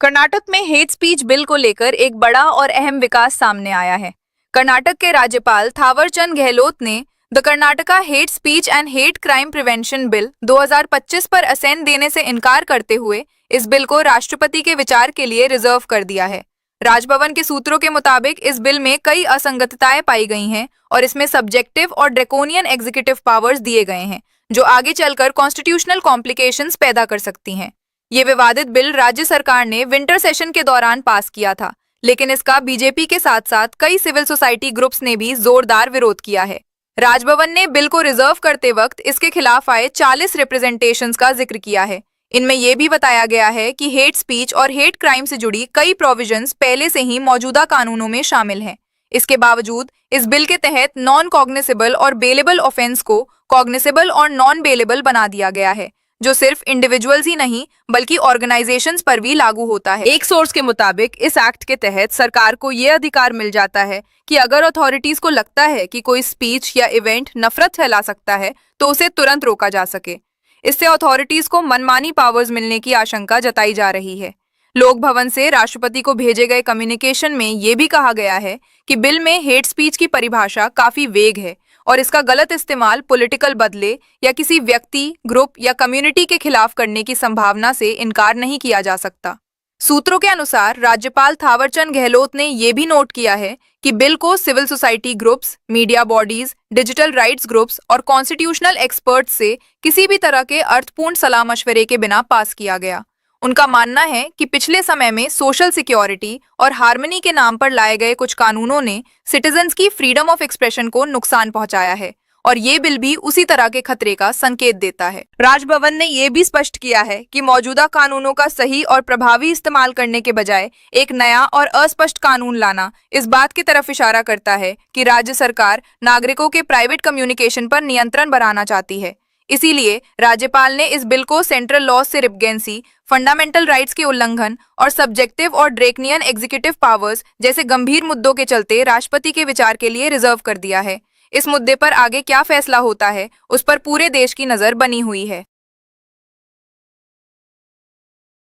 कर्नाटक में hate speech bill को लेकर एक बड़ा और अहम विकास सामने आया है। कर्नाटक के राज्यपाल थावरचंद गहलोत ने the Karnataka hate speech and hate crime prevention bill 2025 पर असेंट देने से इनकार करते हुए इस बिल को राष्ट्रपति के विचार के लिए रिजर्व कर दिया है। राजभवन के सूत्रों के मुताबिक इस बिल में कई असंगतताएं पाई गई हैं और इसमें सब्जेक्टिव और ड्रैकोनियन एग्जीक्यूटिव पावर्स दिए गए हैं, जो आगे चलकर कॉन्स्टिट्यूशनल कॉम्प्लिकेशंस पैदा कर सकती हैं। ये विवादित बिल राज्य सरकार ने विंटर सेशन के दौरान पास किया था, लेकिन इसका बीजेपी के साथ साथ कई सिविल सोसाइटी ग्रुप्स ने भी जोरदार विरोध किया है। राजभवन ने बिल को रिजर्व करते वक्त इसके खिलाफ आए 40 रिप्रेजेंटेशंस का जिक्र किया है। इनमें यह भी बताया गया है कि हेट स्पीच और हेट क्राइम से जुड़ी कई प्रोविजंस पहले से ही मौजूदा कानूनों में शामिल हैं। इसके बावजूद इस बिल के तहत नॉन कॉग्निसेबल और बेलेबल ऑफेंस को कॉग्निसेबल और नॉन बेलेबल बना दिया गया है, जो सिर्फ इंडिविजुअल्स ही नहीं बल्कि ऑर्गेनाइजेशंस पर भी लागू होता है। एक सोर्स के मुताबिक इस एक्ट के तहत सरकार को यह अधिकार मिल जाता है कि अगर अथॉरिटीज को लगता है कि कोई स्पीच या इवेंट नफरत फैला सकता है तो उसे तुरंत रोका जा सके। इससे अथॉरिटीज को मनमानी पावर्स मिलने की आशंका जताई जा रही है। लोक भवन से राष्ट्रपति को भेजे गए कम्युनिकेशन में यह भी कहा गया है कि बिल में हेट स्पीच की परिभाषा काफी वेग है और इसका गलत इस्तेमाल पॉलिटिकल बदले या किसी व्यक्ति, ग्रुप या कम्युनिटी के खिलाफ करने की संभावना से इनकार नहीं किया जा सकता। सूत्रों के अनुसार राज्यपाल थावरचंद गहलोत ने यह भी नोट किया है कि बिल को civil society groups, media bodies, digital rights groups और कॉन्स्टिट्यूशनल एक्सपर्ट्स से किसी भी तरह के अर्थपूर्ण सलाह मशवरे के बिना पास किया गया। उनका मानना है कि पिछले समय में सोशल सिक्योरिटी और हार्मनी के नाम पर लाए गए कुछ कानूनों ने सिटीजन्स की फ्रीडम ऑफ एक्सप्रेशन को नुकसान पहुंचाया है और ये बिल भी उसी तरह के खतरे का संकेत देता है। राजभवन ने यह भी स्पष्ट किया है कि मौजूदा कानूनों का सही और प्रभावी इस्तेमाल करने के बजाय एक नया और अस्पष्ट कानून लाना इस बात की तरफ इशारा करता है कि राज्य सरकार नागरिकों के प्राइवेट कम्युनिकेशन पर नियंत्रण बढ़ाना चाहती है। इसीलिए राज्यपाल ने इस बिल को सेंट्रल लॉ से रिपगेंसी, फंडामेंटल राइट्स के उल्लंघन और सब्जेक्टिव और ड्रैकोनियन एग्जीक्यूटिव पावर्स जैसे गंभीर मुद्दों के चलते राष्ट्रपति के विचार के लिए रिजर्व कर दिया है। इस मुद्दे पर आगे क्या फैसला होता है, उस पर पूरे देश की नजर बनी हुई है।